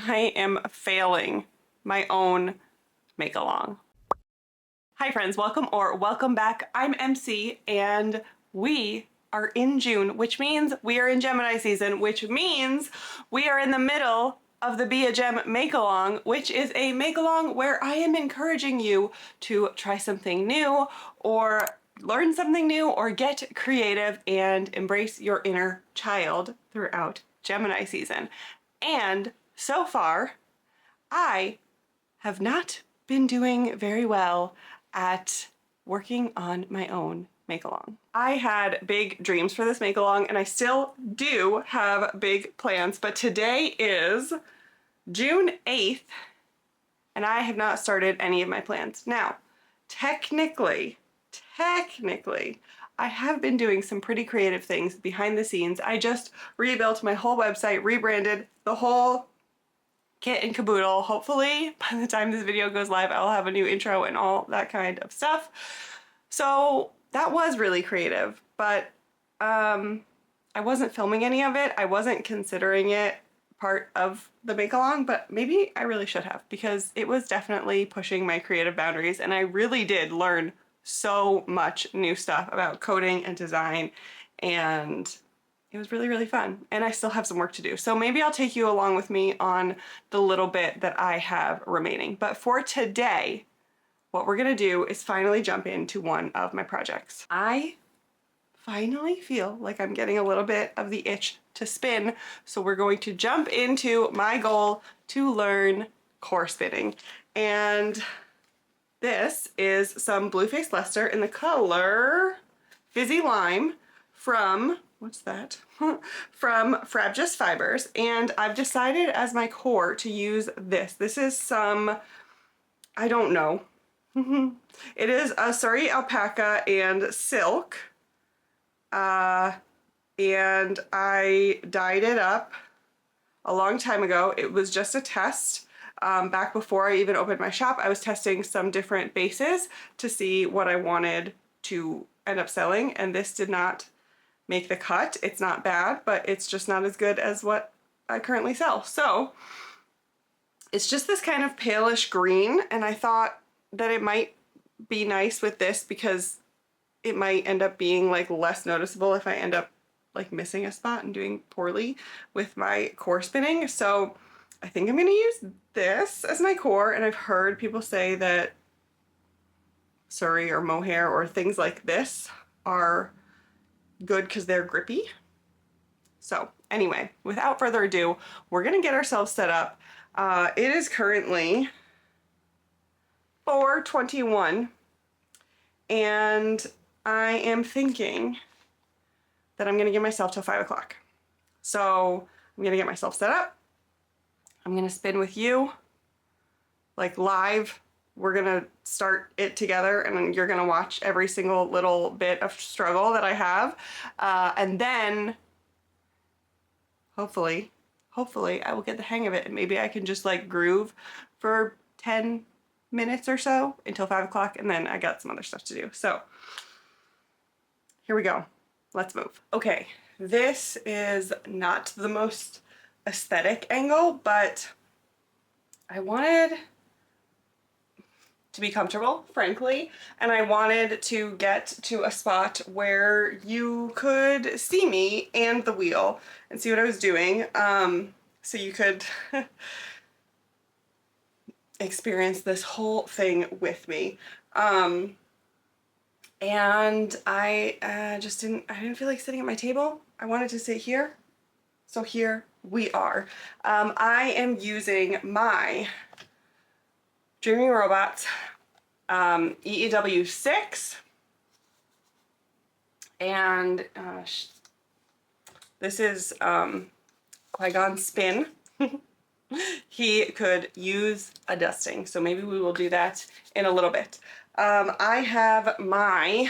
I am failing my own make-along. Hi friends, welcome back. I'm MC and we are in June, which means we are in Gemini season, which means we are in the middle of the Be a Gem Makealong, which is a make-along where I am encouraging you to try something new or learn something new or get creative and embrace your inner child throughout Gemini season. And so far, I have not been doing very well at working on my own make-along. I had big dreams for this make-along and I still do have big plans, but today is June 8th and I have not started any of my plans. Now, technically, I have been doing some pretty creative things behind the scenes. I just rebuilt my whole website, rebranded the whole kit and caboodle. Hopefully by the time this video goes live, I'll have a new intro and all that kind of stuff. So that was really creative, but I wasn't filming any of it. I wasn't considering it part of the make-along, but maybe I really should have, because it was definitely pushing my creative boundaries and I really did learn so much new stuff about coding and design, and it was really, really fun. And I still have some work to do. So maybe I'll take you along with me on the little bit that I have remaining. But for today, what we're gonna do is finally jump into one of my projects. I finally feel like I'm getting a little bit of the itch to spin. So we're going to jump into my goal to learn core spinning. And this is some Blue Face Luster in the color Fizzy Lime from, what's that? From Frabjous Fibers. And I've decided as my core to use this. This is some, I don't know. It is a Surrey alpaca and silk. And I dyed it up a long time ago. It was just a test. Back before I even opened my shop, I was testing some different bases to see what I wanted to end up selling, and this did not make the cut. It's not bad, but it's just not as good as what I currently sell. So it's just this kind of palish green, and I thought that it might be nice with this because it might end up being like less noticeable if I end up like missing a spot and doing poorly with my core spinning. So I think I'm gonna use this as my core, and I've heard people say that Surrey or mohair or things like this are good because they're grippy. So anyway, without further ado, we're gonna get ourselves set up. It is currently 4:21 and I am thinking that I'm gonna give myself till 5 o'clock. So I'm gonna get myself set up. I'm gonna spin with you, like live. We're gonna start it together and then you're gonna watch every single little bit of struggle that I have. And then hopefully I will get the hang of it and maybe I can just like groove for 10 minutes or so until 5 o'clock, and then I got some other stuff to do. So here we go. Let's move. Okay, this is not the most aesthetic angle, but I wanted to be comfortable, frankly, and I wanted to get to a spot where you could see me and the wheel and see what I was doing, so you could experience this whole thing with me. And I didn't feel like sitting at my table. I wanted to sit here. So here we are. I am using my Dreaming Robots EEW6, and this is Qui-Gon Spin. He could use a dusting, so maybe we will do that in a little bit. I have my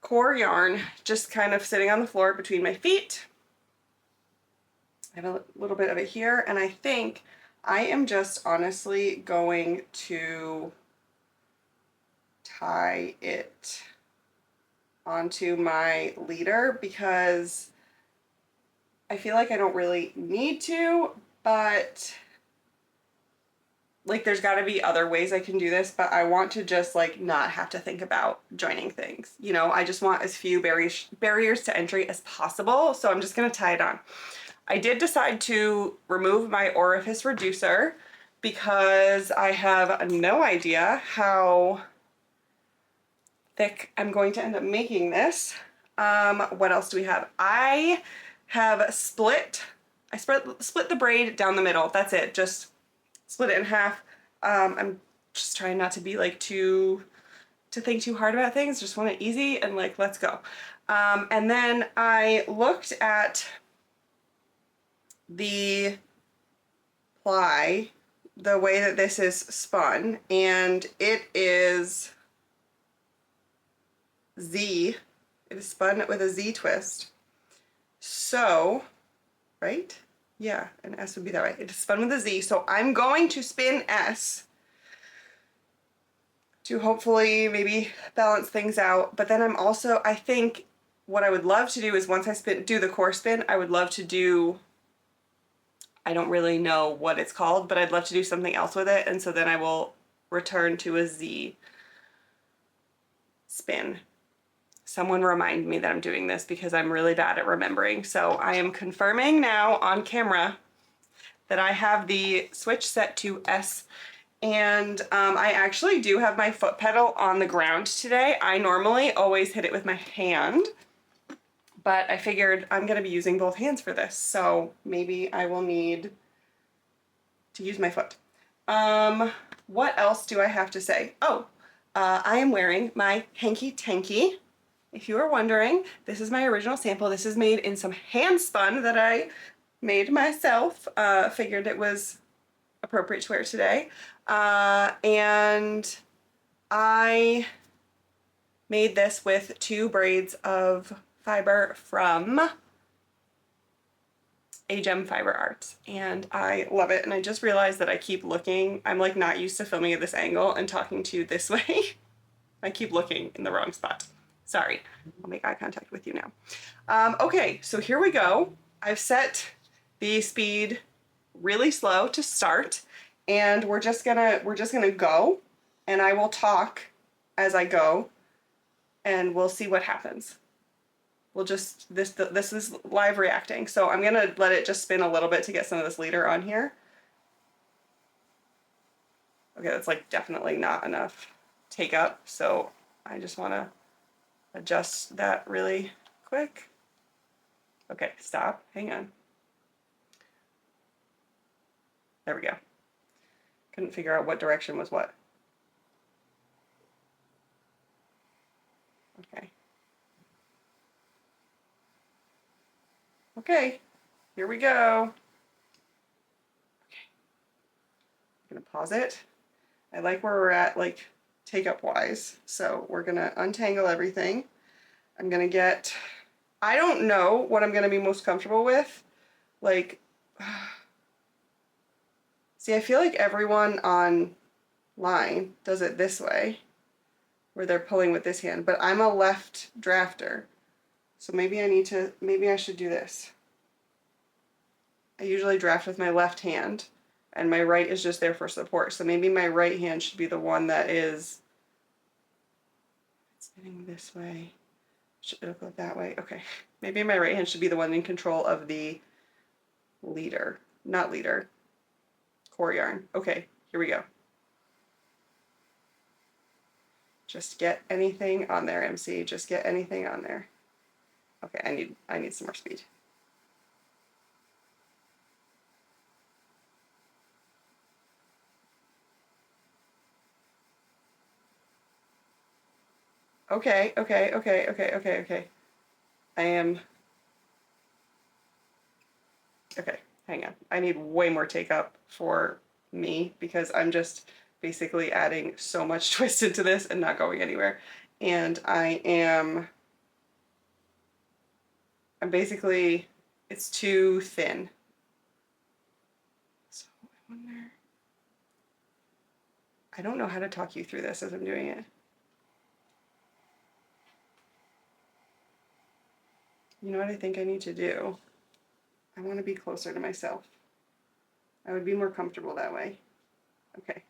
core yarn just kind of sitting on the floor between my feet. I have a little bit of it here, and I think I am just honestly going to tie it onto my leader because I feel like I don't really need to, but like there's got to be other ways I can do this, but I want to just like not have to think about joining things. You know, I just want as few barriers to entry as possible. So I'm just going to tie it on. I did decide to remove my orifice reducer because I have no idea how thick I'm going to end up making this. What else do we have? I have split the braid down the middle. That's it. Just split it in half. I'm just trying not to be like to think too hard about things. Just want it easy and like, let's go. And then I looked at the ply, the way that this is spun, and it is Z. It is spun with a Z twist. So, right? Yeah, an S would be that way. It is spun with a Z. So I'm going to spin S to hopefully maybe balance things out. But then I'm also, I think what I would love to do is once I do the core spin, I would love to do, I don't really know what it's called, but I'd love to do something else with it. And so then I will return to a Z spin. Someone remind me that I'm doing this because I'm really bad at remembering. So I am confirming now on camera that I have the switch set to S, and I actually do have my foot pedal on the ground today. I normally always hit it with my hand, but I figured I'm gonna be using both hands for this, so maybe I will need to use my foot. What else do I have to say? Oh, I am wearing my Hanky Tanky. If you are wondering, this is my original sample. This is made in some hand spun that I made myself. Figured it was appropriate to wear today. And I made this with 2 braids of fiber from a Gem Fiber Arts, and I love it. And I just realized that I keep looking. I'm like not used to filming at this angle and talking to you this way. I keep looking in the wrong spot. Sorry, I'll make eye contact with you now. Okay, so here we go. I've set the speed really slow to start, and we're just gonna go, and I will talk as I go, and we'll see what happens. We'll just, this is live reacting, so I'm gonna let it just spin a little bit to get some of this leader on here. Okay, that's like definitely not enough take up, so I just wanna adjust that really quick. Okay, stop, hang on. There we go. Couldn't figure out what direction was what. Okay. Okay, here we go. Okay. I'm gonna pause it. I like where we're at, like, take up wise. So we're gonna untangle everything. I'm gonna get, I don't know what I'm gonna be most comfortable with. Like, see, I feel like everyone online does it this way, where they're pulling with this hand, but I'm a left drafter. So maybe I should do this. I usually draft with my left hand, and my right is just there for support. So maybe my right hand should be the one that is spinning this way. Should it go that way? Okay. Maybe my right hand should be the one in control of the leader. Not leader. Core yarn. Okay, here we go. Just get anything on there, MC. Just get anything on there. Okay, I need some more speed. Okay. I am, okay, hang on. I need way more take up for me because I'm just basically adding so much twist into this and not going anywhere. And I'm basically, it's too thin. So I wonder, I don't know how to talk you through this as I'm doing it. You know what I think I need to do? I want to be closer to myself. I would be more comfortable that way. Okay.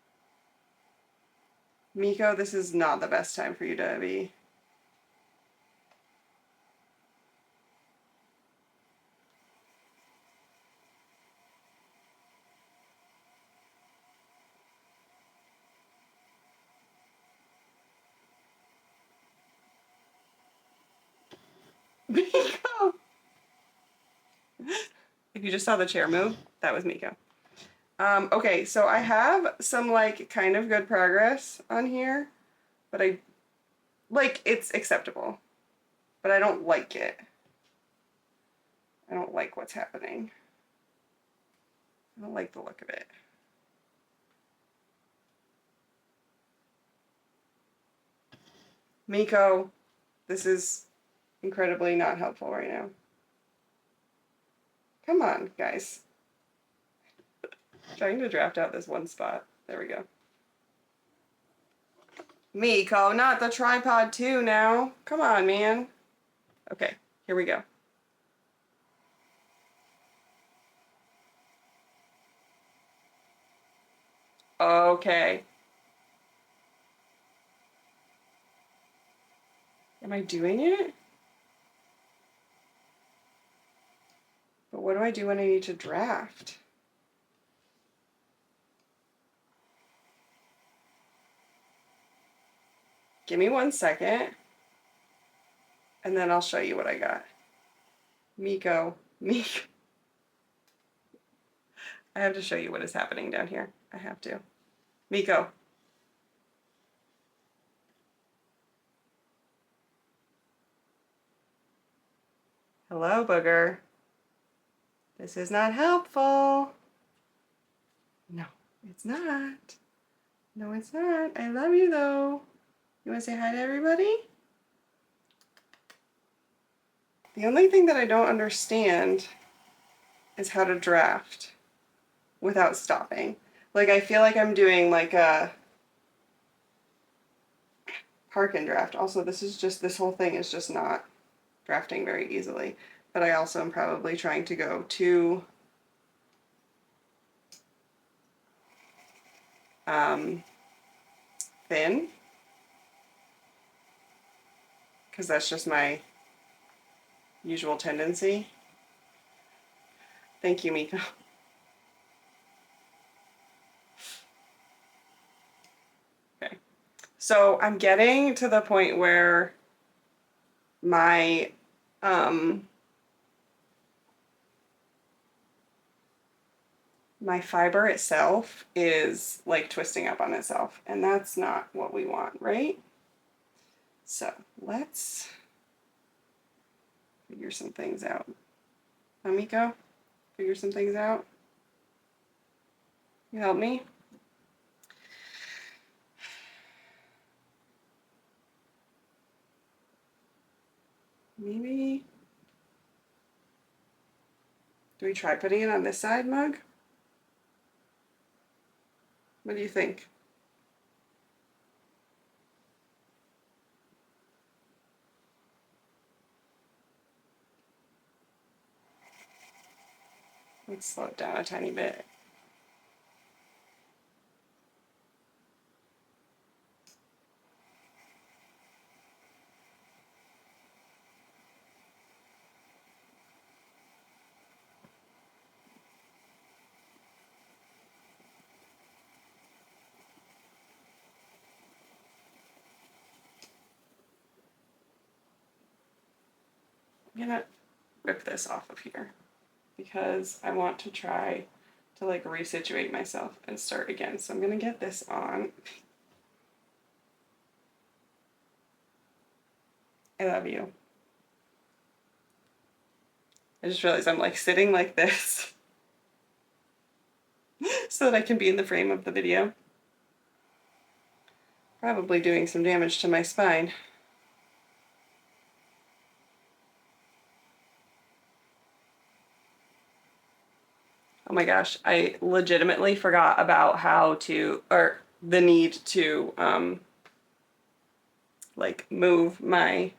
Miko, this is not the best time for you to be. Miko! If you just saw the chair move, that was Miko. Okay, so I have some like kind of good progress on here, but it's acceptable, but I don't like it. I don't like what's happening. I don't like the look of it. Miko, this is incredibly not helpful right now. Come on, guys. Trying to draft out this one spot. There we go. Miko, not the tripod too now. Come on, man. Okay, here we go. Okay. Am I doing it? But what do I do when I need to draft? Give me 1 second, and then I'll show you what I got. Miko. I have to show you what is happening down here. I have to. Miko. Hello, booger. This is not helpful. No, it's not. No, it's not. I love you, though. You want to say hi to everybody? The only thing that I don't understand is how to draft without stopping. Like, I feel like I'm doing like a park and draft. Also, this whole thing is just not drafting very easily. But I also am probably trying to go too thin, because that's just my usual tendency. Thank you, Miko. Okay, so I'm getting to the point where my my fiber itself is like twisting up on itself, and that's not what we want, right? So let's figure some things out. Miko, figure some things out. You help me? Maybe. Do we try putting it on this side, Mug? What do you think? Let's slow it down a tiny bit. I'm gonna rip this off of here because I want to try to like resituate myself and start again. So I'm gonna get this on. I love you. I just realized I'm like sitting like this so that I can be in the frame of the video. Probably doing some damage to my spine. Oh my gosh, I legitimately forgot about how to, or the need to, like move my,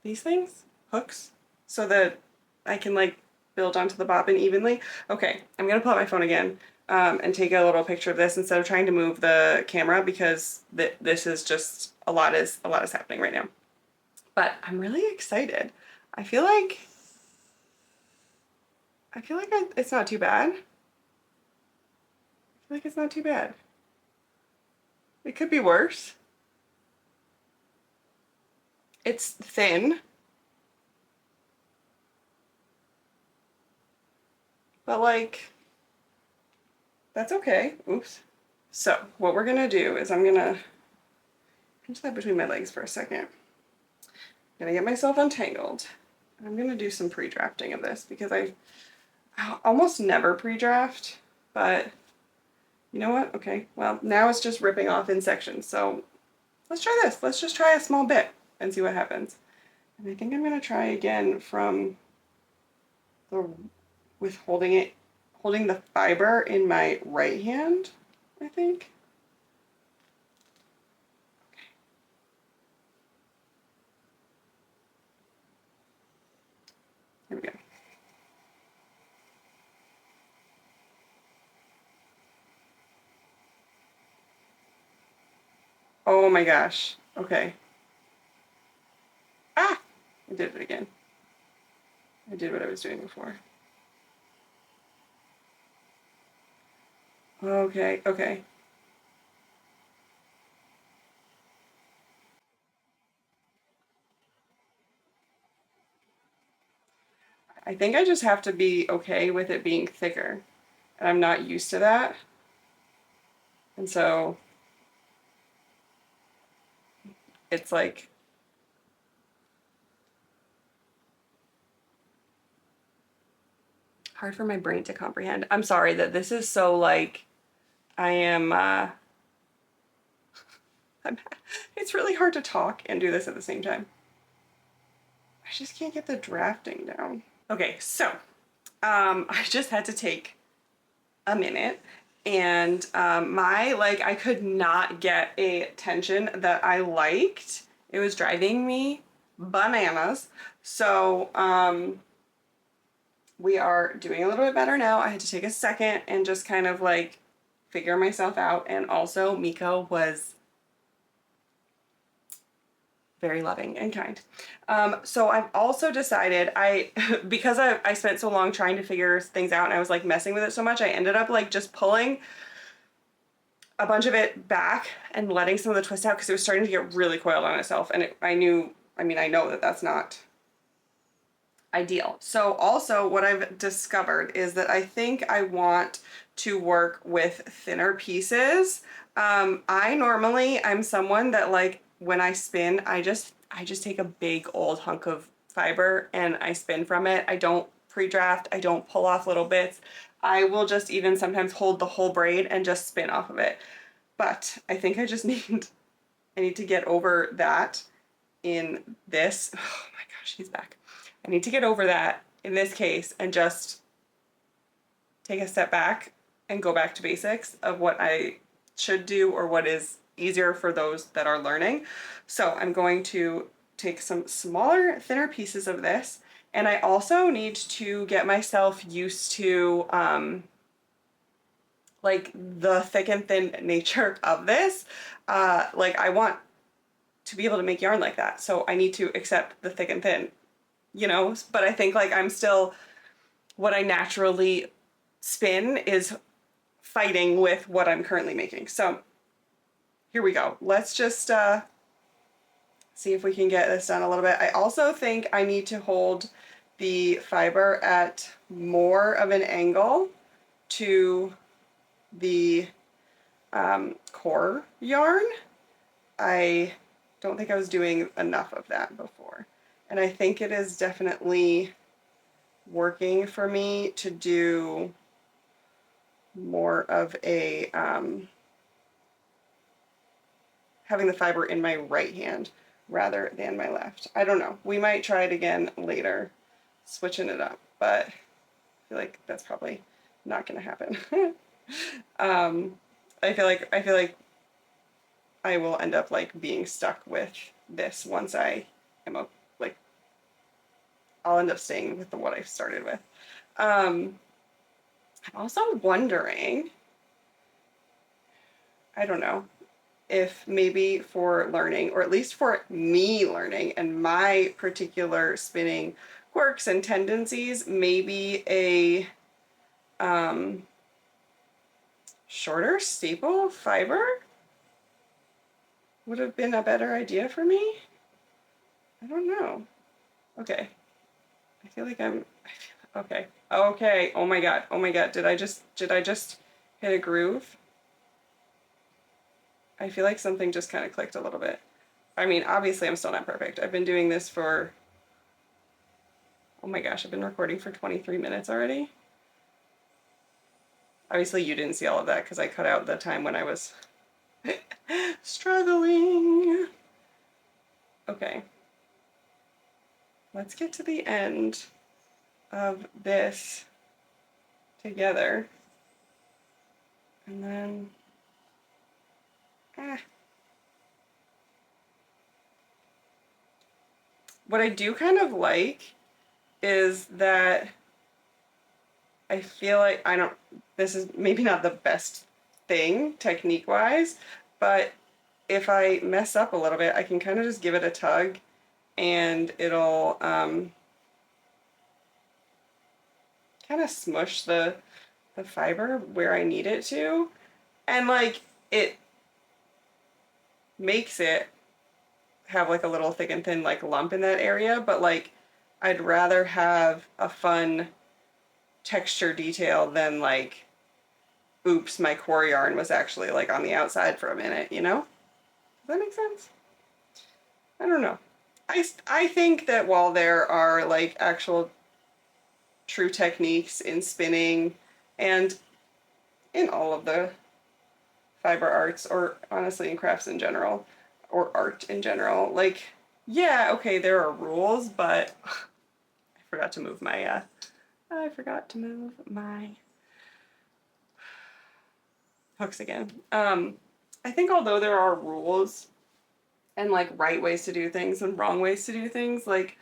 these things, hooks, so that I can like build onto the bobbin evenly. Okay, I'm gonna pull out my phone again and take a little picture of this instead of trying to move the camera, because this is just a lot is happening right now. But I'm really excited. I feel like it's not too bad. I feel like it's not too bad. It could be worse. It's thin, but like, that's okay. Oops. So what we're gonna do is I'm gonna pinch that between my legs for a second. I'm gonna get myself untangled. I'm gonna do some pre-drafting of this because I almost never pre-draft, but you know what? Okay, well, now it's just ripping off in sections. So let's try this. Let's just try a small bit and see what happens. And I think I'm gonna try again from with holding the fiber in my right hand, I think. Okay. Here we go. Oh my gosh. Okay. Ah! I did it again. I did what I was doing before. Okay, okay. I think I just have to be okay with it being thicker. And I'm not used to that. And so it's like hard for my brain to comprehend. I'm sorry that this is so like I am it's really hard to talk and do this at the same time. I just can't get the drafting down. Okay, so I just had to take a minute, and I could not get a tension that I liked. It was driving me bananas. So we are doing a little bit better now. I had to take a second and just kind of like figure myself out, and also Miko was very loving and kind. So I've also decided because I spent so long trying to figure things out and I was like messing with it so much, I ended up like just pulling a bunch of it back and letting some of the twist out because it was starting to get really coiled on itself, and I know that that's not ideal. So also what I've discovered is that I think I want to work with thinner pieces. I'm someone that like when I spin, I just take a big old hunk of fiber and I spin from it. I don't pre-draft, I don't pull off little bits. I will just even sometimes hold the whole braid and just spin off of it. But I think I need to get over that in this. Oh my gosh, he's back. I need to get over that in this case and just take a step back and go back to basics of what I should do or what is easier for those that are learning. So I'm going to take some smaller, thinner pieces of this, and I also need to get myself used to like the thick and thin nature of this. Like I want to be able to make yarn like that, so I need to accept the thick and thin, you know, but I think like I'm still, what I naturally spin is fighting with what I'm currently making. So here we go. Let's just see if we can get this done a little bit. I also think I need to hold the fiber at more of an angle to the core yarn. I don't think I was doing enough of that before. And I think it is definitely working for me to do more of a, having the fiber in my right hand rather than my left. I don't know. We might try it again later, switching it up, but I feel like that's probably not gonna happen. I feel like I will end up like being stuck with this once I am like, I'll end up staying with what I started with. I'm also wondering, I don't know, if maybe for learning, or at least for me learning and my particular spinning quirks and tendencies, maybe a shorter staple fiber would have been a better idea for me. I don't know. Okay. I feel like okay. Okay. Oh my God. Oh my God. Did I just hit a groove? I feel like something just kind of clicked a little bit. I mean, obviously I'm still not perfect. I've been doing this for, oh my gosh, I've been recording for 23 minutes already. Obviously you didn't see all of that because I cut out the time when I was struggling. Okay. Let's get to the end of this together. And then, what I do kind of like is that I feel like this is maybe not the best thing technique-wise, but if I mess up a little bit, I can kind of just give it a tug and it'll kind of smush the fiber where I need it to. And like, it makes it have like a little thick and thin like lump in that area, but like, I'd rather have a fun texture detail than like, oops, my core yarn was actually like on the outside for a minute, you know? Does that make sense? I don't know. I think that while there are like actual true techniques in spinning and in all of the fiber arts, or honestly in crafts in general, or art in general, like, yeah, okay, there are rules, but I forgot to move my hooks again. I think although there are rules and like right ways to do things and wrong ways to do things, like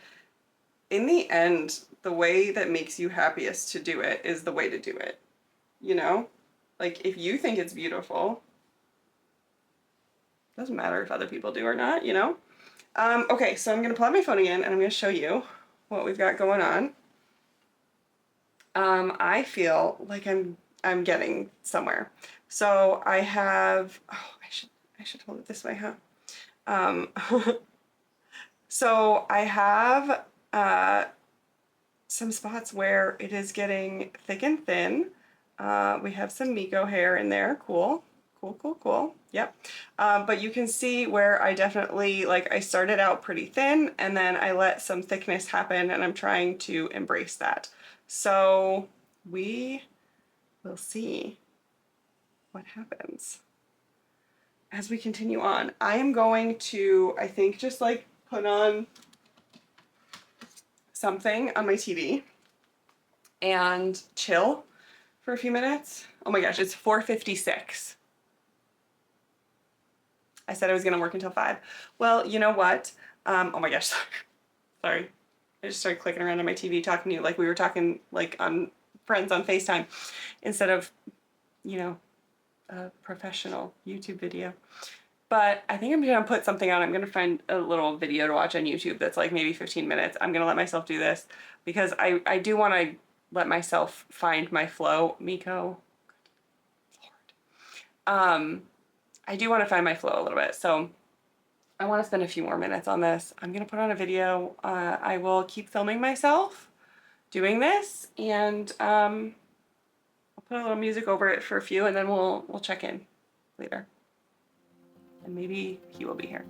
in the end, the way that makes you happiest to do it is the way to do it, you know? Like if you think it's beautiful, doesn't matter if other people do or not, you know? Okay, so I'm gonna pull out my phone again and I'm gonna show you what we've got going on. I feel like I'm getting somewhere. So I have, oh, I should hold it this way, huh? So I have some spots where it is getting thick and thin. We have some Miko hair in there. Cool. Cool, cool, cool. Yep. But you can see where I definitely, like, I started out pretty thin and then I let some thickness happen and I'm trying to embrace that. So we will see what happens as we continue on. I am going to, I think, just like put on something on my TV and chill for a few minutes. Oh my gosh, it's 4:56. I said I was gonna work until 5. Well, you know what? Oh my gosh, sorry. I just started clicking around on my TV talking to you like we were talking like on friends on FaceTime instead of, you know, a professional YouTube video. But I think I'm gonna put something on. I'm gonna find a little video to watch on YouTube that's like maybe 15 minutes. I'm gonna let myself do this because I do want to let myself find my flow. Miko, Lord. I do want to find my flow a little bit. So I want to spend a few more minutes on this. I'm gonna put on a video. I will keep filming myself doing this, and I'll put a little music over it for a few, and then we'll check in later. And maybe he will be here.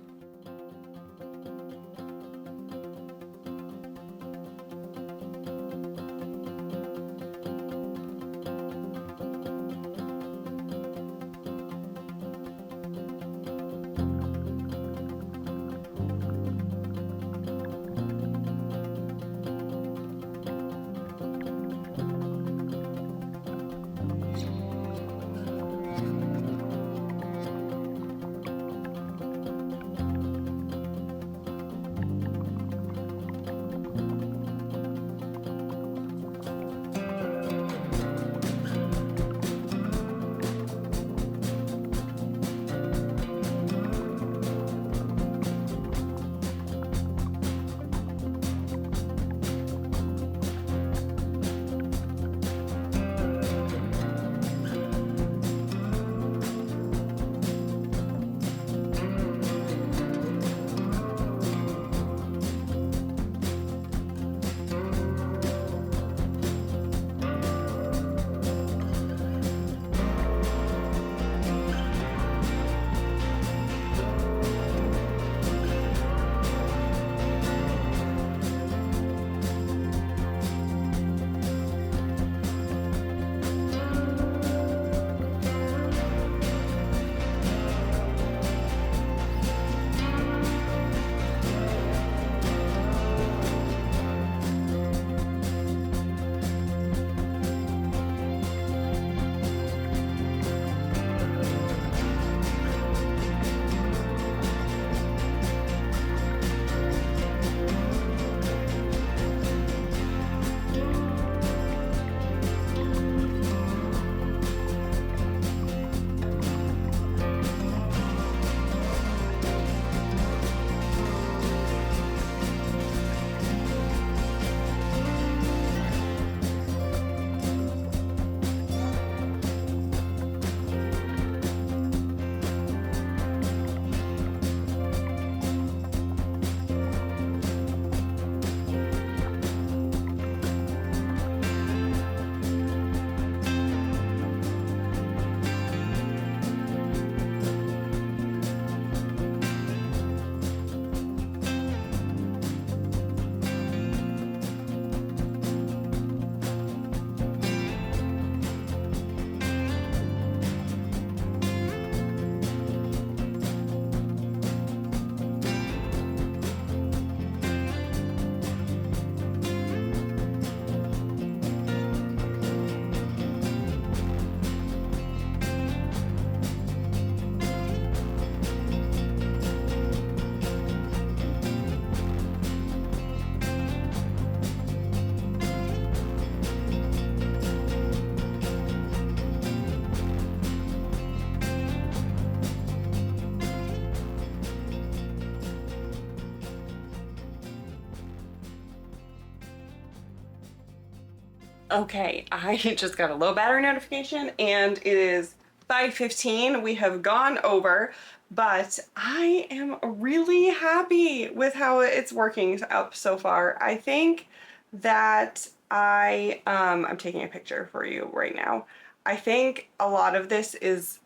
Okay, I just got a low battery notification and it is 5:15. We have gone over, but I am really happy with how it's working up so far. I think that I'm taking a picture for you right now. I think a lot of this is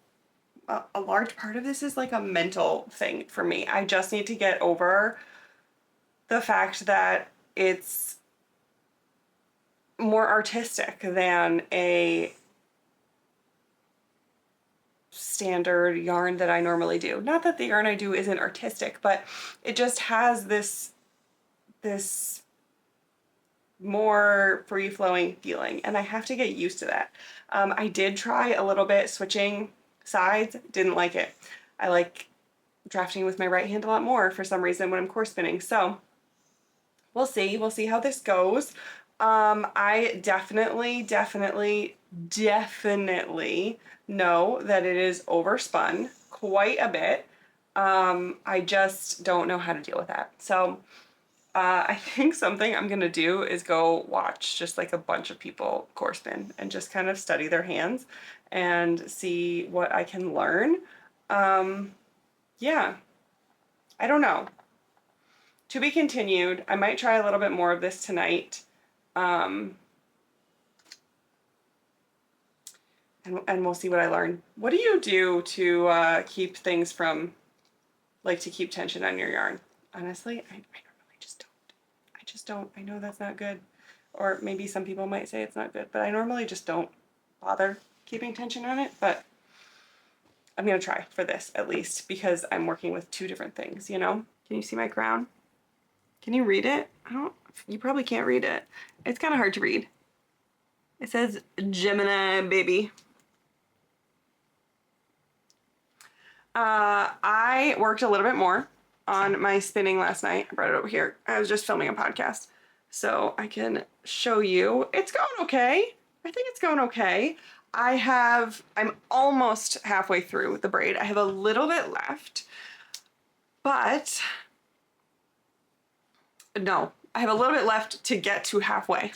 a large part of this is like a mental thing for me. I just need to get over the fact that it's more artistic than a standard yarn that I normally do. Not that the yarn I do isn't artistic, but it just has this more free-flowing feeling, and I have to get used to that. I did try a little bit switching sides, didn't like it. I like drafting with my right hand a lot more for some reason when I'm core spinning, so we'll see how this goes. I definitely know that it is overspun quite a bit. I just don't know how to deal with that. So I think something I'm gonna do is go watch just like a bunch of people core spin and just kind of study their hands and see what I can learn. Yeah, I don't know. To be continued. I might try a little bit more of this tonight. And we'll see what I learn. What do you do to keep things from, like, to keep tension on your yarn? Honestly, I normally just don't. I just don't. I know that's not good. Or maybe some people might say it's not good, but I normally just don't bother keeping tension on it. But I'm going to try for this at least because I'm working with two different things, you know? Can you see my crown? Can you read it? You probably can't read it. It's kind of hard to read. It says Gemini baby. I worked a little bit more on my spinning last night. I brought it over here. I was just filming a podcast, so I can show you. It's going okay. I think it's going okay. I'm almost halfway through the braid. I have a little bit left, but no, I have a little bit left to get to halfway.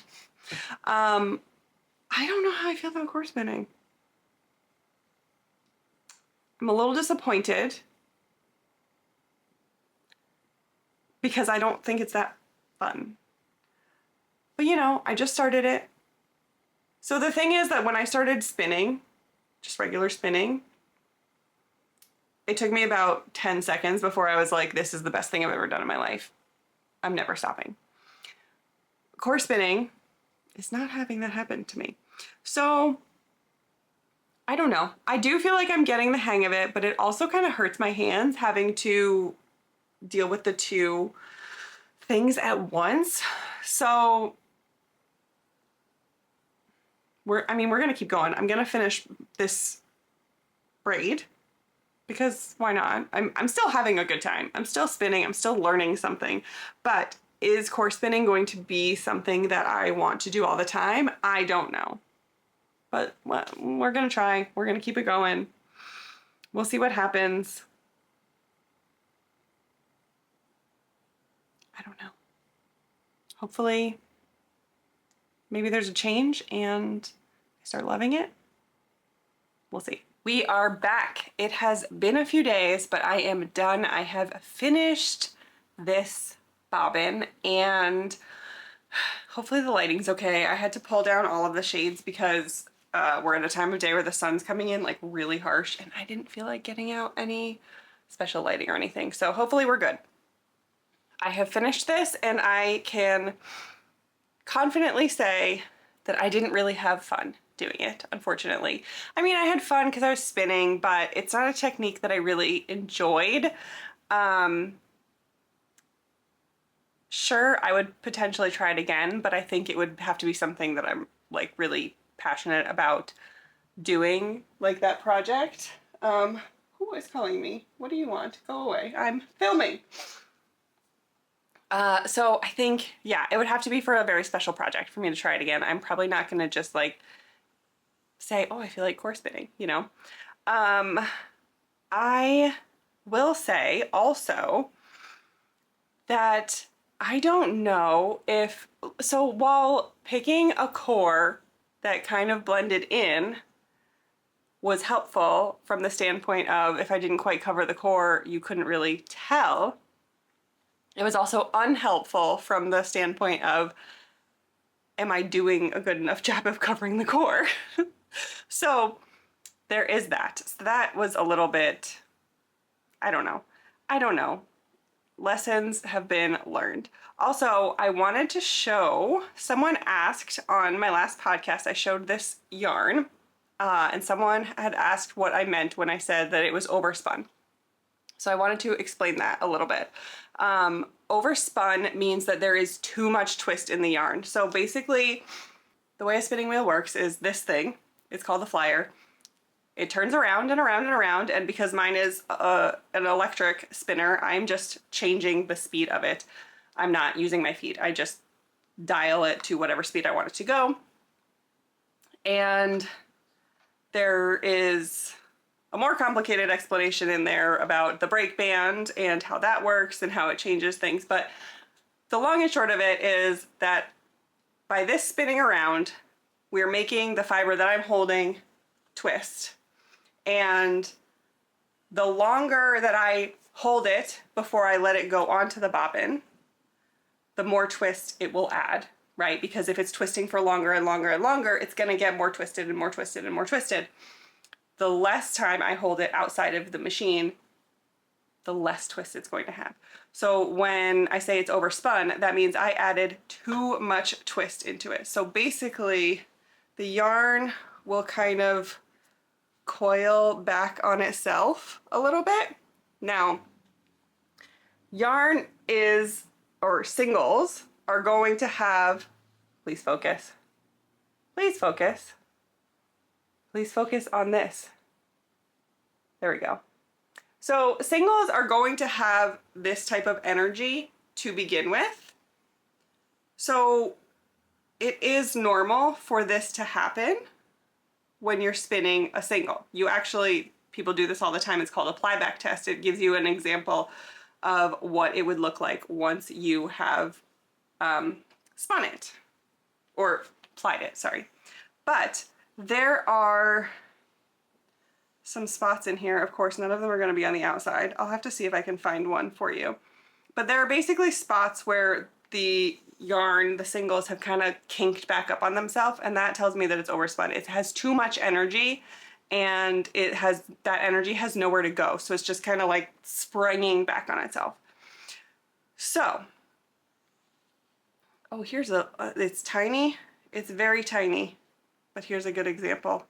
I don't know how I feel about core spinning. I'm a little disappointed because I don't think it's that fun. But you know, I just started it. So the thing is that when I started spinning, just regular spinning, it took me about 10 seconds before I was like, this is the best thing I've ever done in my life. I'm never stopping. Core spinning is not having that happen to me. So I don't know. I do feel like I'm getting the hang of it, but it also kind of hurts my hands having to deal with the two things at once. So we're gonna keep going. I'm gonna finish this braid because why not? I'm still having a good time. I'm still spinning, I'm still learning something, but is core spinning going to be something that I want to do all the time? I don't know. But we're gonna try. We're gonna keep it going. We'll see what happens. I don't know. Hopefully, maybe there's a change and I start loving it. We'll see. We are back. It has been a few days, but I am done. I have finished this bobbin and hopefully the lighting's okay. I had to pull down all of the shades because we're at a time of day where the sun's coming in like really harsh and I didn't feel like getting out any special lighting or anything. So hopefully we're good. I have finished this and I can confidently say that I didn't really have fun doing it, unfortunately. I mean, I had fun because I was spinning, but it's not a technique that I really enjoyed. Sure, I would potentially try it again, but I think it would have to be something that I'm like really passionate about doing, like that project. Who is calling me? What do you want? Go away. I'm filming. So I think, yeah, it would have to be for a very special project for me to try it again. I'm probably not gonna just like say, oh, I feel like core spinning, you know? I will say also that I don't know if, so while picking a core that kind of blended in was helpful from the standpoint of if I didn't quite cover the core, you couldn't really tell. It was also unhelpful from the standpoint of, am I doing a good enough job of covering the core? So there is that. So that was a little bit, I don't know. I don't know. Lessons have been learned. Also, I wanted to show, someone asked on my last podcast, I showed this yarn, and someone had asked what I meant when I said that it was overspun. So I wanted to explain that a little bit. Overspun means that there is too much twist in the yarn. So basically, the way a spinning wheel works is this thing. It's called the flyer. It turns around and around and around, and because mine is an electric spinner, I'm just changing the speed of it. I'm not using my feet. I just dial it to whatever speed I want it to go. And there is a more complicated explanation in there about the brake band and how that works and how it changes things. But the long and short of it is that by this spinning around, we're making the fiber that I'm holding twist. And the longer that I hold it before I let it go onto the bobbin, the more twist it will add, right? Because if it's twisting for longer and longer and longer, it's gonna get more twisted and more twisted and more twisted. The less time I hold it outside of the machine, the less twist it's going to have. So when I say it's overspun, that means I added too much twist into it. So basically, the yarn will kind of coil back on itself a little bit. Now, yarn is, or singles, are going to have, please focus, please focus, please focus on this. There we go. So singles are going to have this type of energy to begin with. So it is normal for this to happen when you're spinning a single. You actually, people do this all the time. It's called a plyback test. It gives you an example of what it would look like once you have spun it, or plied it, sorry. But there are some spots in here. Of course, none of them are going to be on the outside. I'll have to see if I can find one for you. But there are basically spots where the yarn, the singles, have kind of kinked back up on themselves, and that tells me that it's overspun. It has too much energy, and that energy has nowhere to go, so it's just kind of like springing back on itself. So, oh, here's it's tiny. It's very tiny, but here's a good example.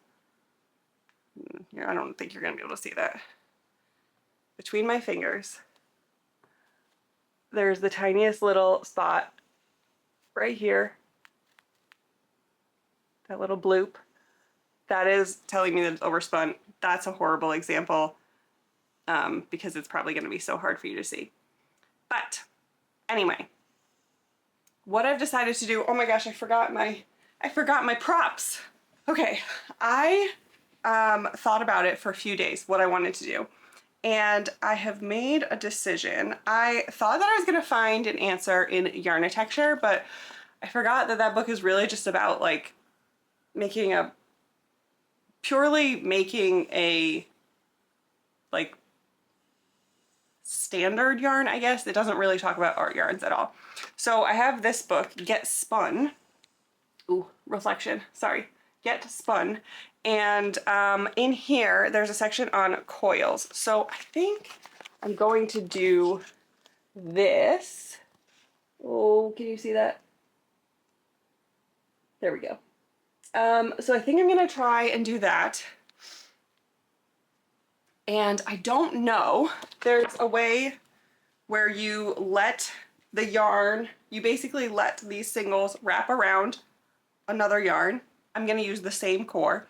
Here, I don't think you're gonna be able to see that. Between my fingers, there's the tiniest little spot right here, that little bloop. That is telling me that it's overspun. That's a horrible example because it's probably going to be so hard for you to see. But anyway, what I've decided to do, oh my gosh, I forgot my props. Okay, I thought about it for a few days, what I wanted to do. And I have made a decision. I thought that I was gonna find an answer in Yarnitecture, but I forgot that that book is really just about like purely making a like standard yarn, I guess. It doesn't really talk about art yarns at all. So I have this book, Get Spun. Ooh, reflection, sorry. Get Spun. And in here, there's a section on coils. So I think I'm going to do this. Oh, can you see that? There we go. So I think I'm gonna try and do that. And I don't know, there's a way where you let the yarn, you basically let these singles wrap around another yarn. I'm gonna use the same core.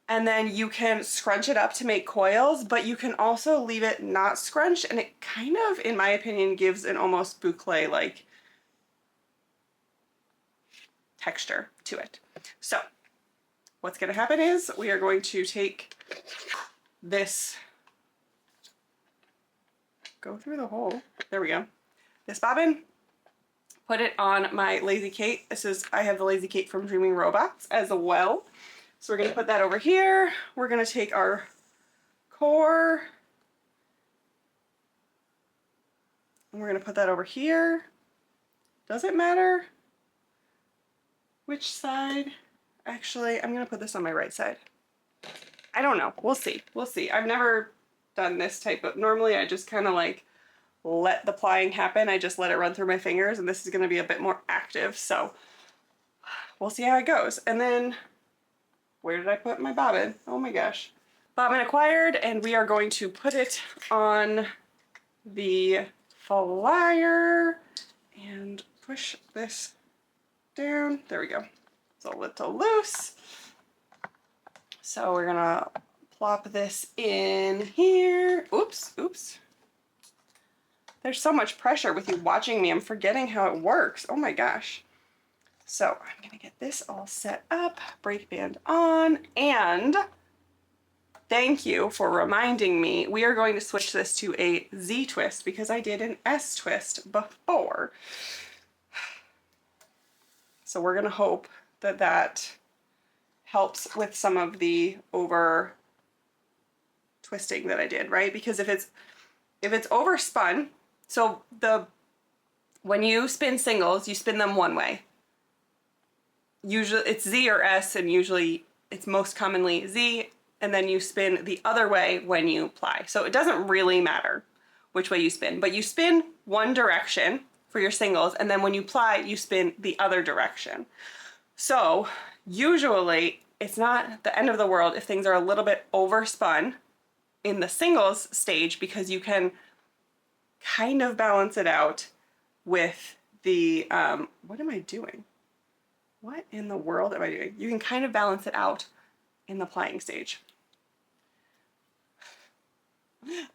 And then you can scrunch it up to make coils, but you can also leave it not scrunched, and it kind of, in my opinion, gives an almost boucle-like texture to it. So what's gonna happen is we are going to take this, go through the hole, there we go, this bobbin, put it on my Lazy Kate. I have the Lazy Kate from Dreaming Robots as well. So we're gonna put that over here. We're gonna take our core and we're gonna put that over here. Does it matter which side? Actually, I'm gonna put this on my right side. I don't know, we'll see, we'll see. I've never done this type of, normally I just kind of like let the plying happen. I just let it run through my fingers, and this is gonna be a bit more active, so we'll see how it goes. And then, where did I put my bobbin? Oh my gosh. Bobbin acquired, and we are going to put it on the flyer and push this down. There we go. It's a little loose. So we're gonna plop this in here. Oops, oops. There's so much pressure with you watching me. I'm forgetting how it works. Oh my gosh. So I'm gonna get this all set up, brake band on, and thank you for reminding me. We are going to switch this to a Z twist because I did an S twist before. So we're gonna hope that that helps with some of the over twisting that I did, right? Because if it's overspun, so when you spin singles, you spin them one way. Usually it's Z or S, and usually it's most commonly Z, and then you spin the other way when you ply. So it doesn't really matter which way you spin, but you spin one direction for your singles, and then when you ply, you spin the other direction. So usually it's not the end of the world if things are a little bit overspun in the singles stage, because you can kind of balance it out with the, what am I doing? What in the world am I doing? You can kind of balance it out in the plying stage.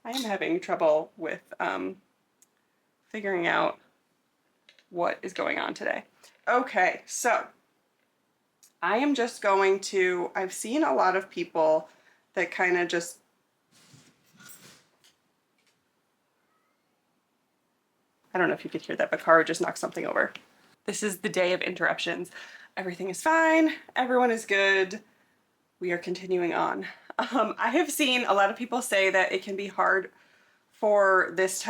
I am having trouble with figuring out what is going on today. Okay, so I am just going to, I've seen a lot of people that kind of just I don't know if you could hear that, but Cara just knocked something over. This is the day of interruptions. Everything is fine. Everyone is good. We are continuing on. I have seen a lot of people say that it can be hard for this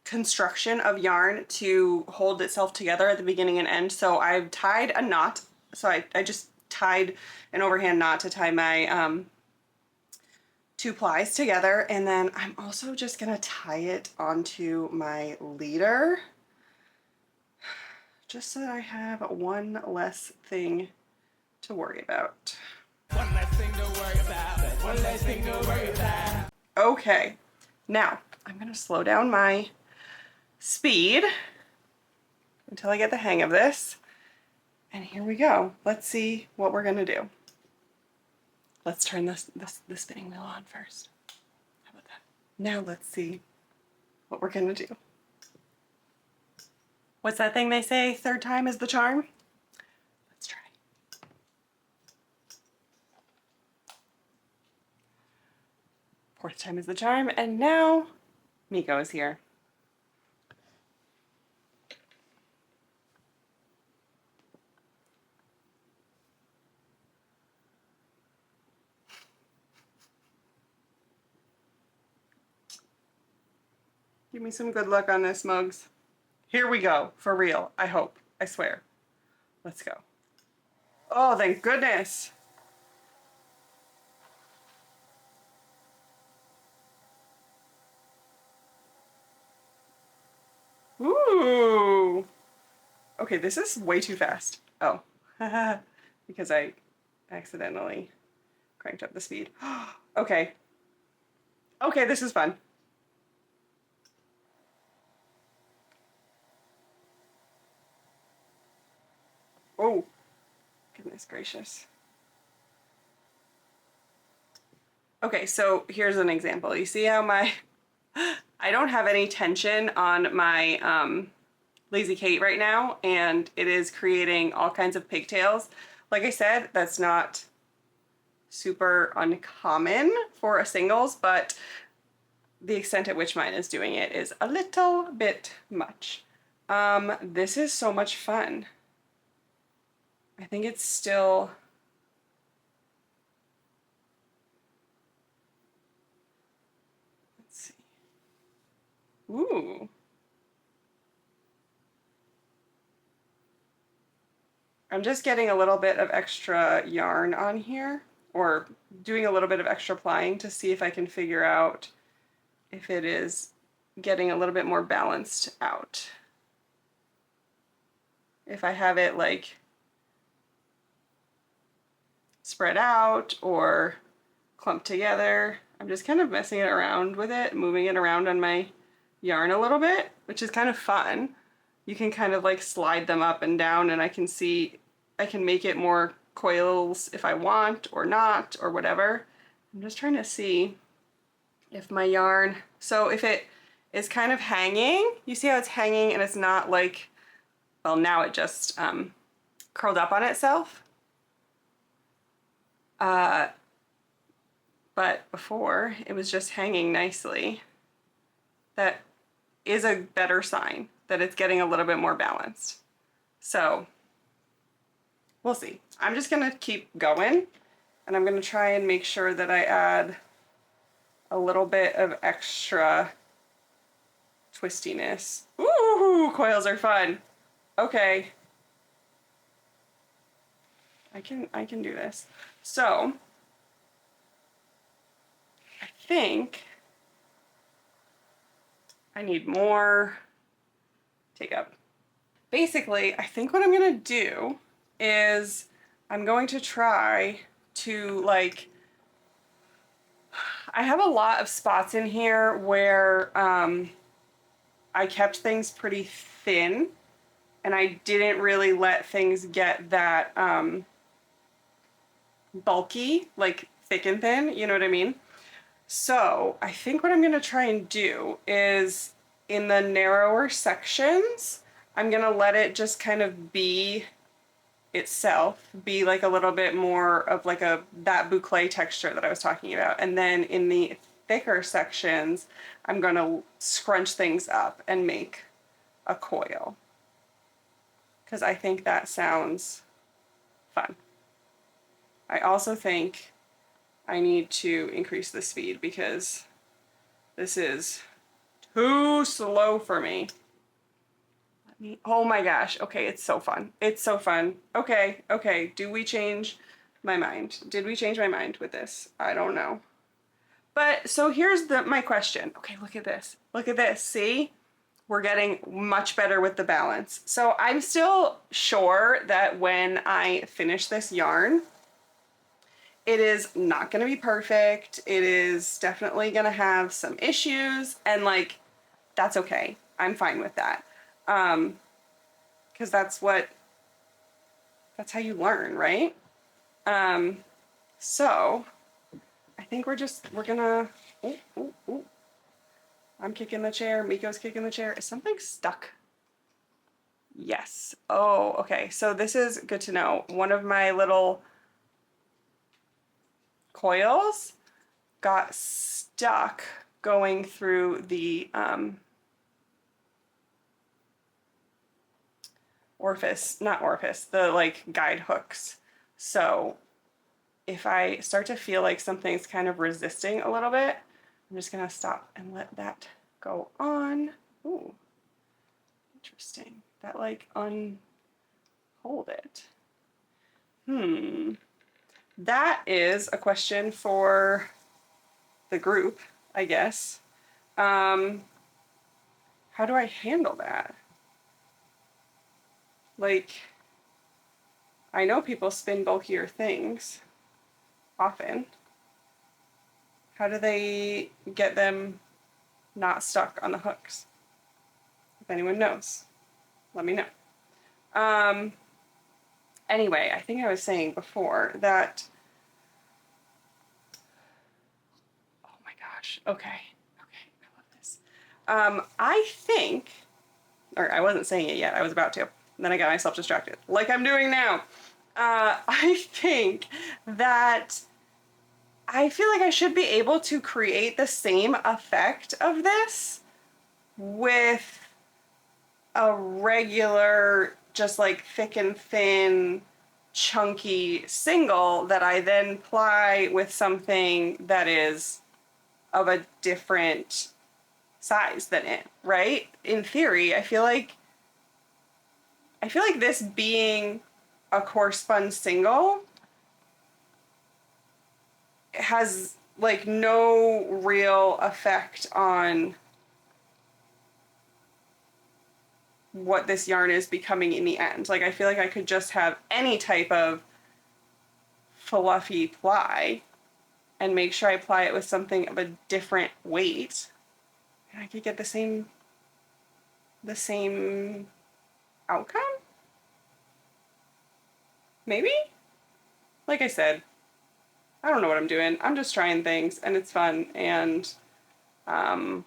construction of yarn to hold itself together at the beginning and end. So I've tied a knot. So I just tied an overhand knot to tie my two plies together, and then I'm also just gonna tie it onto my leader just so that I have one less thing to worry about. One less thing to worry about. One less thing to worry about. Okay, now I'm gonna slow down my speed until I get the hang of this, and here we go. Let's see what we're gonna do. Let's turn the spinning wheel on first. How about that? Now let's see what we're gonna do. What's that thing they say? Third time is the charm? Let's try. Fourth time is the charm, and now Miko is here. Give me some good luck on this, Mugs. Here we go, for real, I hope, I swear. Let's go. Oh, thank goodness. Ooh. Okay, this is way too fast. Oh, because I accidentally cranked up the speed. Okay. Okay, this is fun. Oh, goodness gracious. Okay, so here's an example. You see how I don't have any tension on my Lazy Kate right now, and it is creating all kinds of pigtails. Like I said, that's not super uncommon for a singles, but the extent at which mine is doing it is a little bit much. This is so much fun. I think it's still, let's see. Ooh. I'm just getting a little bit of extra yarn on here, or doing a little bit of extra plying to see if I can figure out if it is getting a little bit more balanced out. If I have it like spread out or clumped together. I'm just kind of messing it around with it, moving it around on my yarn a little bit, which is kind of fun. You can kind of like slide them up and down, and I can see I can make it more coils if I want or not or whatever. I'm just trying to see if my yarn, so if it is kind of hanging, you see how it's hanging and it's not like, well, now it just curled up on itself. But before it was just hanging nicely. That is a better sign that it's getting a little bit more balanced. So we'll see. I'm just gonna keep going, and I'm gonna try and make sure that I add a little bit of extra twistiness. Ooh, coils are fun. Okay. I can do this. So I think I need more take up. Basically, I think what I'm gonna do is I'm going to try to like, I have a lot of spots in here where I kept things pretty thin, and I didn't really let things get that bulky, like thick and thin, you know what I mean? So I think what I'm gonna try and do is in the narrower sections, I'm gonna let it just kind of be itself, be like a little bit more of like that boucle texture that I was talking about. And then in the thicker sections, I'm gonna scrunch things up and make a coil, because I think that sounds fun. I also think I need to increase the speed because this is too slow for me. Oh my gosh. Okay, it's so fun. It's so fun. Okay, okay. Do we change my mind? Did we change my mind with this? I don't know. But so here's my question. Okay, look at this. Look at this. See? We're getting much better with the balance. So I'm still sure that when I finish this yarn, it is not going to be perfect. It is definitely going to have some issues, and like, that's okay. I'm fine with that. Because that's how you learn, right? So I think we're gonna, ooh. I'm kicking the chair, Miko's kicking the chair. Is something stuck? Yes. Oh, okay. So this is good to know. One of my little coils got stuck going through the the like guide hooks. So if I start to feel like something's kind of resisting a little bit, I'm just gonna stop and let that go on. Ooh, interesting. That like unhold it. That is a question for the group, I guess. How do I handle that? Like, I know people spin bulkier things often. How do they get them not stuck on the hooks? If anyone knows, let me know. Anyway, I think I was saying before that, oh my gosh, okay, I love this. I think, or I wasn't saying it yet, I was about to, and then I got myself distracted, like I'm doing now. I think that I feel like I should be able to create the same effect of this with a regular, just like thick and thin, chunky single that I then ply with something that is of a different size than it, right? In theory, I feel like this being a coarse spun single has like no real effect on what this yarn is becoming in the end. Like I feel like I could just have any type of fluffy ply and make sure I ply it with something of a different weight, and I could get the same outcome? Maybe? Like I said, I don't know what I'm doing. I'm just trying things and it's fun, and I'm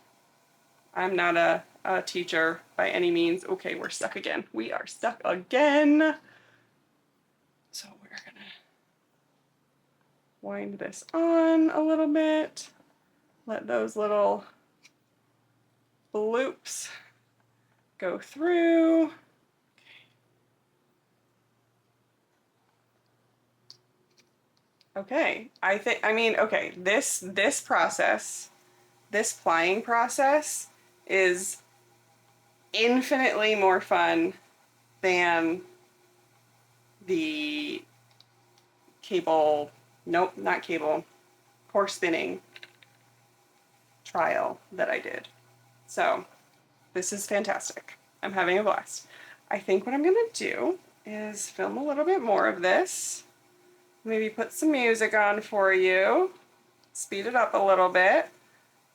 not a teacher by any means. Okay, we're stuck again. We are stuck again. So we're gonna wind this on a little bit. Let those little loops go through. Okay, okay, this process, this plying process is infinitely more fun than the cable, nope, not cable, core spinning trial that I did. So this is fantastic. I'm having a blast. I think what I'm gonna do is film a little bit more of this. Maybe put some music on for you. Speed it up a little bit.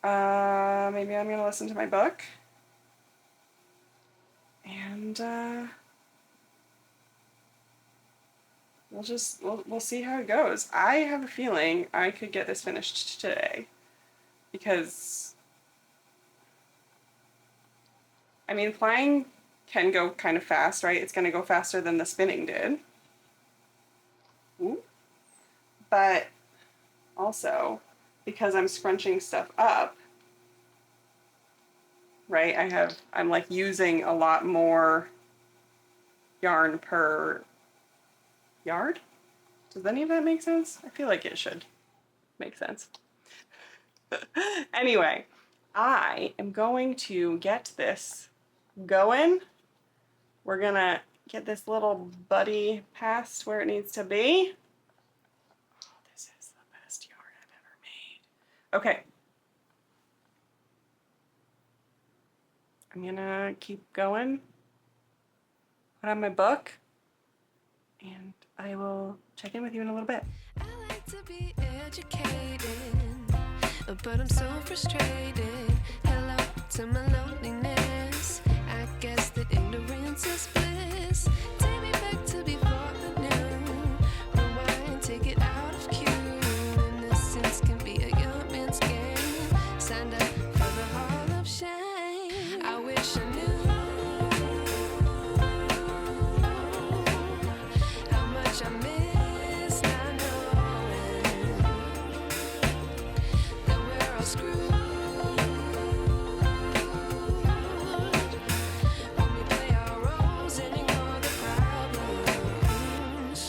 Maybe I'm gonna listen to my book. And we'll see how it goes. I have a feeling I could get this finished today, because I mean, plying can go kind of fast, right? It's gonna go faster than the spinning did. Ooh. But also, because I'm scrunching stuff up, right? I'm like using a lot more yarn per yard. Does any of that make sense? I feel like it should make sense. Anyway, I am going to get this going. We're gonna get this little buddy past where it needs to be. Oh, this is the best yarn I've ever made. Okay. I'm gonna keep going, put on my book, and I will check in with you in a little bit. I like to be educated, but I'm so frustrated. Hello to my loneliness. I guess that ignorance is bliss. Take me back to before I knew. Rewind, take it out of cue. Innocence can be a young man's game. Signed up for the hall of shame. I wish I knew how much I miss not knowing that we're all screwed when we play our roles and ignore the problems.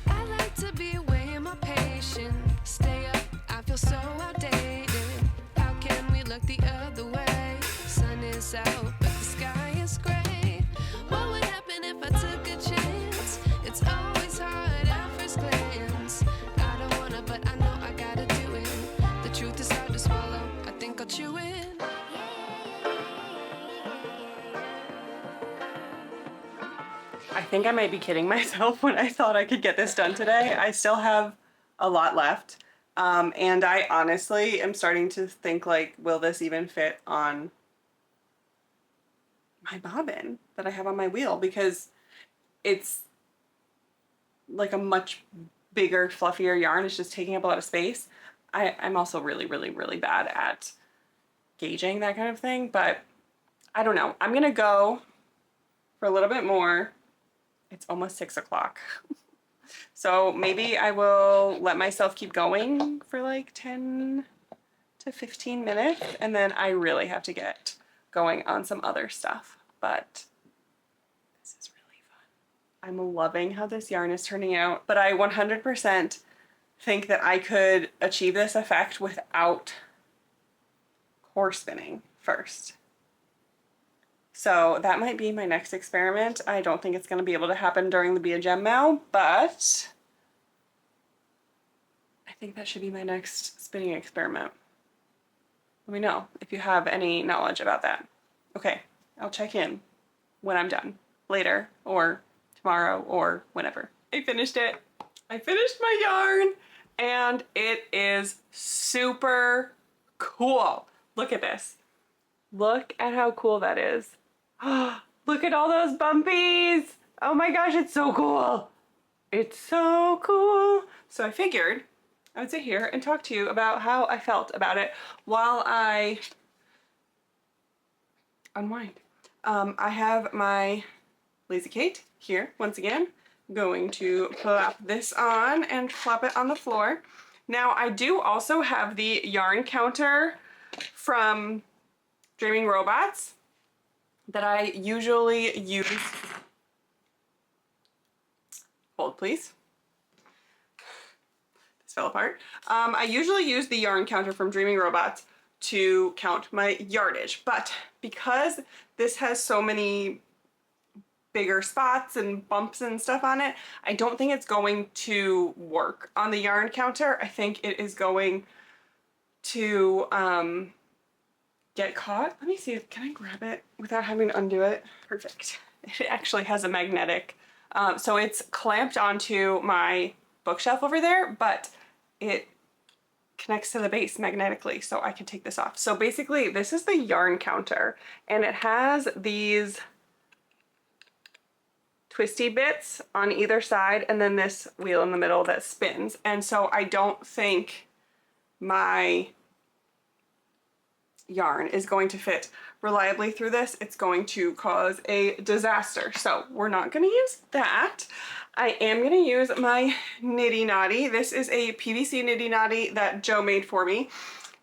I like to be away in my patience. Stay up, I feel so outdated. How can we look the other way? Sun is out, but the sky is gray. What would happen if I took a chance? It's always hard at first glance. I don't wanna, but I know I gotta do it. The truth is hard to swallow, I think I'll chew it. I think I might be kidding myself when I thought I could get this done today. I still have a lot left. And I honestly am starting to think, like, will this even fit on my bobbin that I have on my wheel? Because it's like a much bigger, fluffier yarn. It's just taking up a lot of space. I'm also really, really, really bad at gauging that kind of thing, but I don't know. I'm gonna go for a little bit more it's almost 6 o'clock. So maybe I will let myself keep going for like 10 to 15 minutes, and then I really have to get going on some other stuff. But this is really fun. I'm loving how this yarn is turning out, but I 100% think that I could achieve this effect without core spinning first. So that might be my next experiment. I don't think it's going to be able to happen during the Be a Gem Mao, but I think that should be my next spinning experiment. Let me know if you have any knowledge about that. Okay, I'll check in when I'm done, later or tomorrow or whenever. I finished it. I finished my yarn and it is super cool. Look at this. Look at how cool that is. Look at all those bumpies. Oh my gosh, it's so cool. It's so cool. So I figured I would sit here and talk to you about how I felt about it while I unwind. I have my Lazy Kate here once again. I'm going to plop this on and plop it on the floor. Now I do also have the yarn counter from Dreaming Robots that I usually use. Hold please. This fell apart. I usually use the yarn counter from Dreaming Robots to count my yardage, but because this has so many bigger spots and bumps and stuff on it, I don't think it's going to work on the yarn counter. I think it is going to get caught. Let me see, can I grab it without having to undo it? Perfect. It actually has a magnetic, so it's clamped onto my bookshelf over there, but it connects to the base magnetically, so I can take this off. So basically this is the yarn counter and it has these twisty bits on either side and then this wheel in the middle that spins. And so I don't think my yarn is going to fit reliably through this. It's going to cause a disaster. So we're not going to use that. I am going to use my Niddy Noddy. This is a PVC Niddy Noddy that Joe made for me.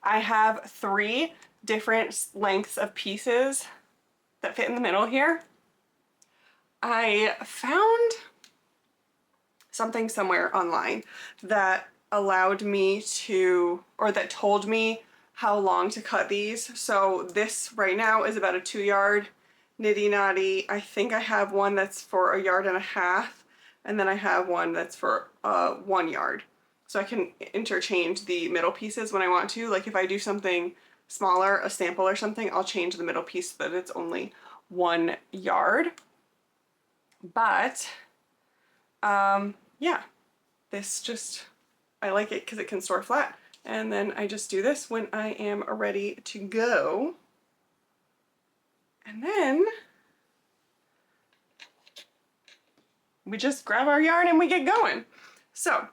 I have 3 different lengths of pieces that fit in the middle here. I found something somewhere online that allowed me to, or that told me how long to cut these. So this right now is about a 2-yard Niddy Noddy. I think I have one that's for 1.5 yards, and then I have one that's for 1 yard. So I can interchange the middle pieces when I want to. Like if I do something smaller, a sample or something, I'll change the middle piece so that it's only 1 yard. But yeah, this just, I like it because it can store flat. And then I just do this when I am ready to go. And then we just grab our yarn and we get going. So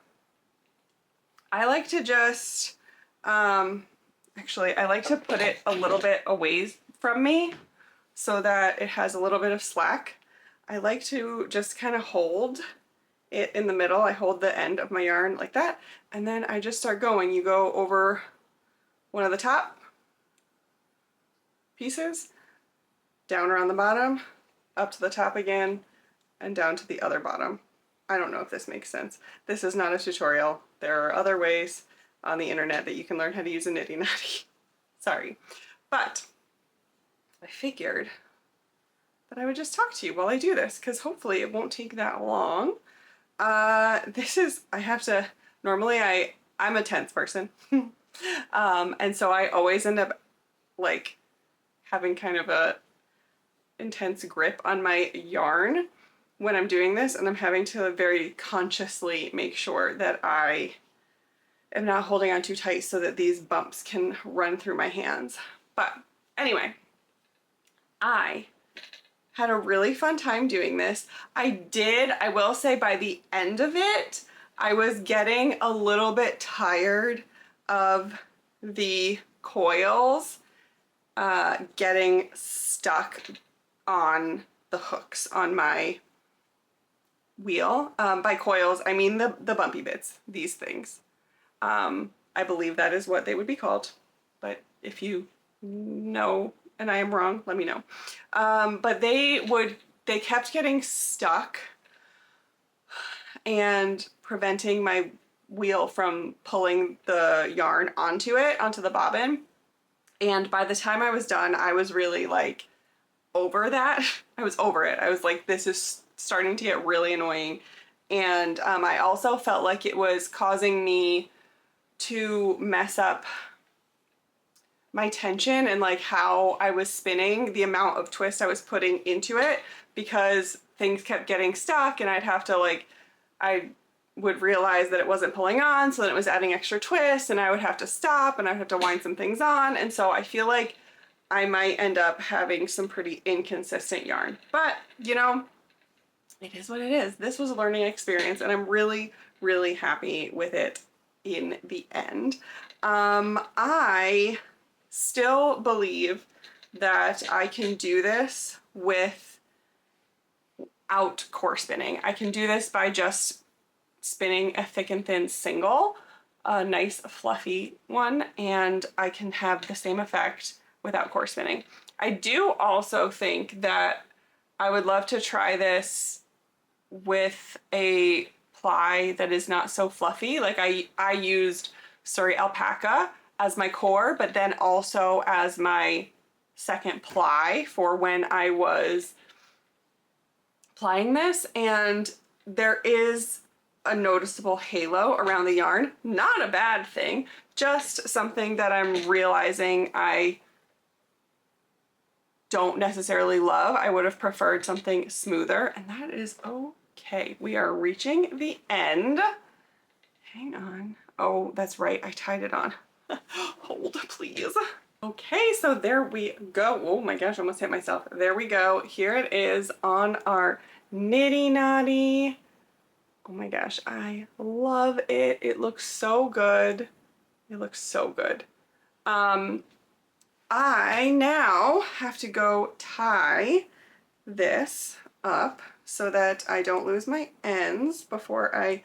I like to just, actually I like to put it a little bit away from me so that it has a little bit of slack. I like to just kind of hold it in the middle. I hold the end of my yarn like that, and then I just start going. You go over one of the top pieces, down around the bottom, up to the top again, and down to the other bottom. I don't know if this makes sense. This is not a tutorial. There are other ways on the internet that you can learn how to use a Niddy Noddy. Sorry. But I figured that I would just talk to you while I do this, because hopefully it won't take that long. This is, I have to, normally I'm a tense person. And so I always end up like having kind of a intense grip on my yarn when I'm doing this, and I'm having to very consciously make sure that I am not holding on too tight so that these bumps can run through my hands. But anyway, I had a really fun time doing this. I will say by the end of it, I was getting a little bit tired of the coils getting stuck on the hooks on my wheel. By coils, I mean the bumpy bits, these things. I believe that is what they would be called, but if you know and I am wrong, let me know. But they kept getting stuck and preventing my wheel from pulling the yarn onto the bobbin. And by the time I was done, I was really like over that. I was over it. I was like, this is starting to get really annoying. And I also felt like it was causing me to mess up my tension and like how I was spinning, the amount of twist I was putting into it, because things kept getting stuck and I'd have to like, I would realize that it wasn't pulling on, so then it was adding extra twists and I would have to stop and I'd have to wind some things on. And so I feel like I might end up having some pretty inconsistent yarn, but you know, it is what it is. This was a learning experience and I'm really, really happy with it in the end. I still believe that I can do this without core spinning. I can do this by just spinning a thick and thin single, a nice fluffy one, and I can have the same effect without core spinning. I do also think that I would love to try this with a ply that is not so fluffy. Like I used Surrey alpaca as my core, but then also as my second ply for when I was plying this, and there is a noticeable halo around the yarn. Not a bad thing, just something that I'm realizing I don't necessarily love. I would have preferred something smoother, and that is okay. We are reaching the end. Hang on. Oh, that's right, I tied it on. Hold, please. Okay, so there we go. Oh my gosh, I almost hit myself. There we go. Here it is on our Nitty Knotty. Oh my gosh, I love it. It looks so good. It looks so good. I now have to go tie this up so that I don't lose my ends before I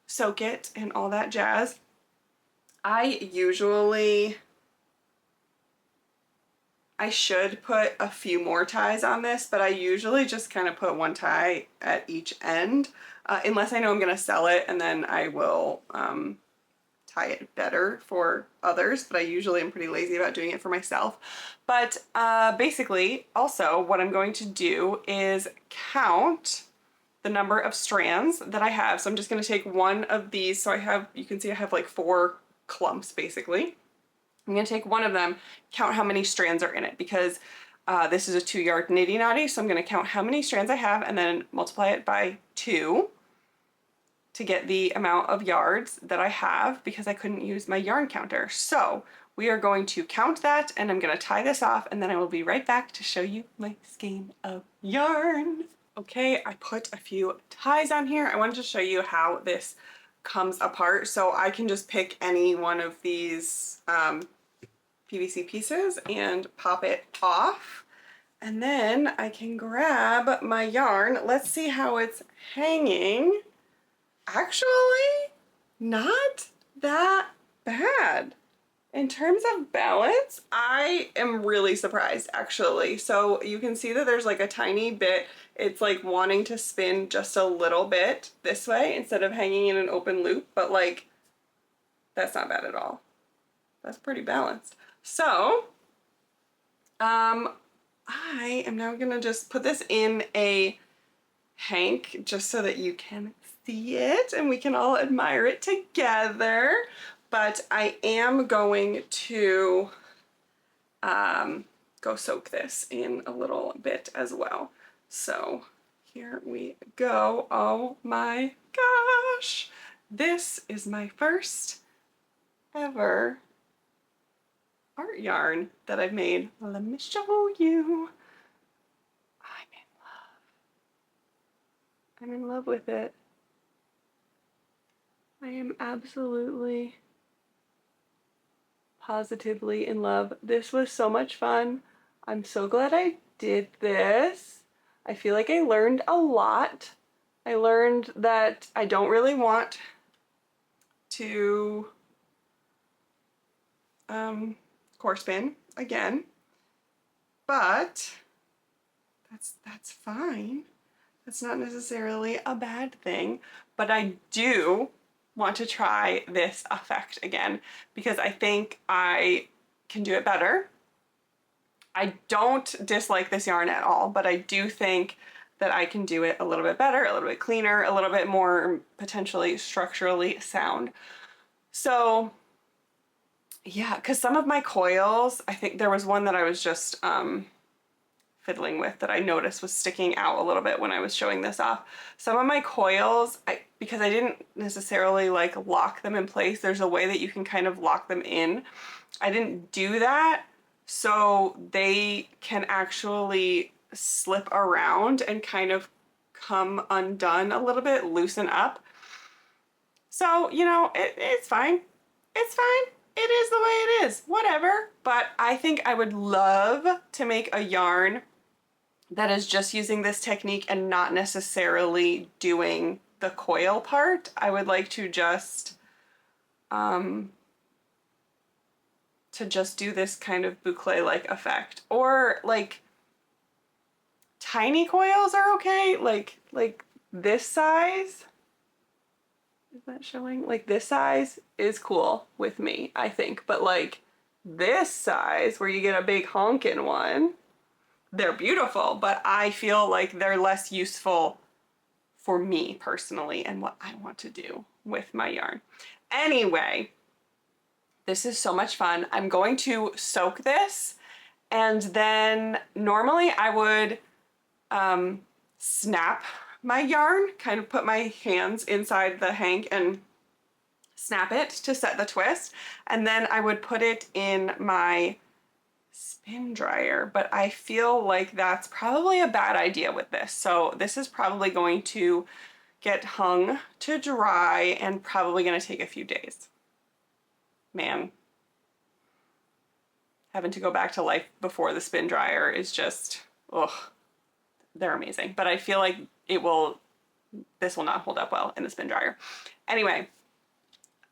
soak it and all that jazz. I should put a few more ties on this, but I usually just kind of put one tie at each end, unless I know I'm gonna sell it, and then I will tie it better for others, but I usually am pretty lazy about doing it for myself. But basically, also what I'm going to do is count the number of strands that I have. So I'm just going to take one of these. So I have, you can see I have like 4 clumps basically. I'm going to take one of them, count how many strands are in it, because this is a 2-yard Nitty Knotty. So I'm going to count how many strands I have and then multiply it by 2 to get the amount of yards that I have, because I couldn't use my yarn counter. So we are going to count that, and I'm going to tie this off, and then I will be right back to show you my skein of yarn. Okay, I put a few ties on here. I wanted to show you how this comes apart. So I can just pick any one of these PVC pieces and pop it off. And then I can grab my yarn. Let's see how it's hanging. Actually, not that bad. In terms of balance, I am really surprised actually. So you can see that there's like a tiny bit, it's like wanting to spin just a little bit this way instead of hanging in an open loop, but like, that's not bad at all. That's pretty balanced. So, I am now gonna just put this in a hank just so that you can see it and we can all admire it together. But I am going to go soak this in a little bit as well. So here we go. Oh my gosh. This is my first ever art yarn that I've made. Let me show you. I'm in love with it. I am absolutely, positively in love. This was so much fun. I'm so glad I did this. I feel like I learned a lot. I learned that I don't really want to core spin again, but that's fine. That's not necessarily a bad thing, but I do want to try this effect again because I think I can do it better. I don't dislike this yarn at all, but I do think that I can do it a little bit better, a little bit cleaner, a little bit more potentially structurally sound. So yeah, because some of my coils, I think there was one that I was just fiddling with that I noticed was sticking out a little bit when I was showing this off. Some of my coils, because I didn't necessarily like lock them in place, there's a way that you can kind of lock them in. I didn't do that, so they can actually slip around and kind of come undone a little bit, loosen up. So, you know, it's fine. It's fine. It is the way it is. Whatever. But I think I would love to make a yarn that is just using this technique and not necessarily doing the coil part. I would like to just do this kind of boucle-like effect. Or like tiny coils are okay. Like this size. Is that showing? Like this size is cool with me, I think. But like this size where you get a big honkin' one, they're beautiful, but I feel like they're less useful for me personally and what I want to do with my yarn. Anyway, this is so much fun. I'm going to soak this, and then normally I would snap my yarn, kind of put my hands inside the hank and snap it to set the twist, and then I would put it in my spin dryer, but I feel like that's probably a bad idea with this. So this is probably going to get hung to dry and probably going to take a few days. Man, having to go back to life before the spin dryer is just, ugh, they're amazing. But I feel like this will not hold up well in the spin dryer. Anyway,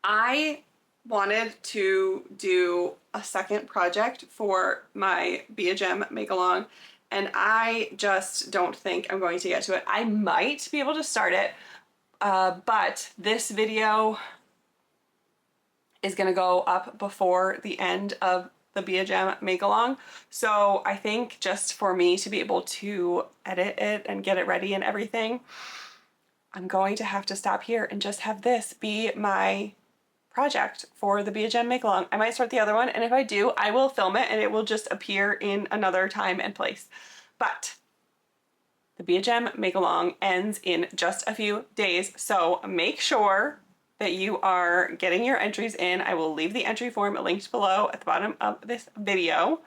I wanted to do a second project for my Be a Gem Makealong, and I just don't think I'm going to get to it. I might be able to start it, but this video is gonna go up before the end of the Be a Gem Makealong. So I think just for me to be able to edit it and get it ready and everything, I'm going to have to stop here and just have this be my project for the Be a Gem Makealong. I might start the other one, and if I do, I will film it and it will just appear in another time and place. But the Be a Gem Makealong ends in just a few days, so make sure that you are getting your entries in. I will leave the entry form linked below at the bottom of this video.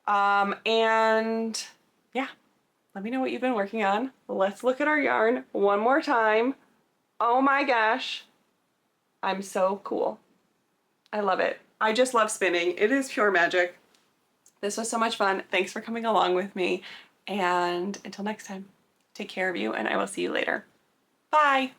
And yeah, let me know what you've been working on. Let's look at our yarn one more time. Oh my gosh, I'm so cool. I love it. I just love spinning. It is pure magic. This was so much fun. Thanks for coming along with me. And until next time, take care of you, and I will see you later. Bye.